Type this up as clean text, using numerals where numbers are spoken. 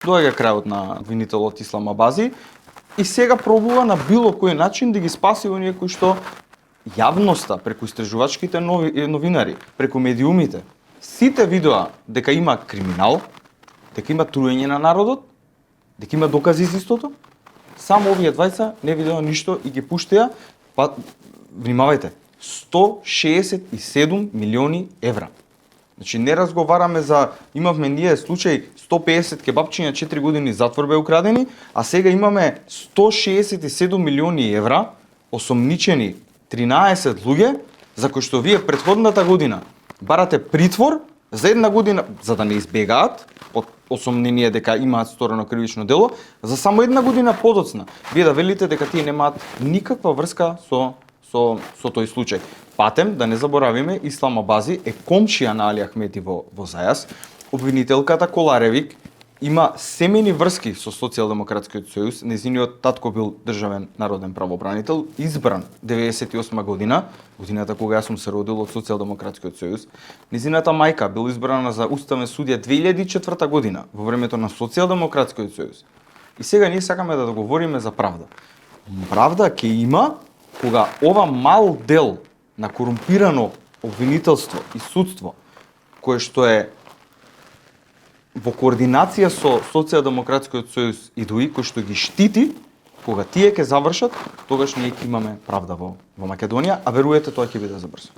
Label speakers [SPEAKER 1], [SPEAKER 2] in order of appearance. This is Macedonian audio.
[SPEAKER 1] Доаѓа крајот на обвинителот Ислам Абази и сега пробува на било кој начин да ги спаси оние кои што јавноста, преку истражувачките новинари, преку медиумите, сите видоа дека има криминал, дека има труење на народот, дека има докази за истото, само овие двајца не видеа ништо и ги пуштеа, па внимавајте, 167 милиони евра. Значи не разговараме за, имавме ние случај 150 кебапчиња 4 години затвор беа украдени, а сега имаме 167 милиони евра осомничени 13 луѓе за кои што вие претходната година барате притвор за една година за да не избегаат од осомнение дека имаат сторено кривично дело, за само една година подоцна. Вие да велите дека тие немаат никаква врска со тој случај. Патем, да не заборавиме, Ислам Абази е комшија на Али Ахмети во Зајас. Обвинителката Коларевик има семени врски со Социјалдемократскиот сојуз. Нејзиниот татко бил државен народен правобранител, избран 98 година, годината кога јас сум се родил од Социјалдемократскиот сојуз. Нејзината мајка бил избрана за уставен судија 2004 година, во времето на Социјалдемократскиот сојуз. И сега ние сакаме да договориме за правда. Правда ќе има кога ова мал дел на корумпирано обвинителство и судство, кое што е во координација со Социјалдемократскиот сојуз и ДОИ, кој што ги штити, кога тие ќе завршат, тогаш ние ќе имаме правда во Македонија, а веруете тоа ќе биде забрзо.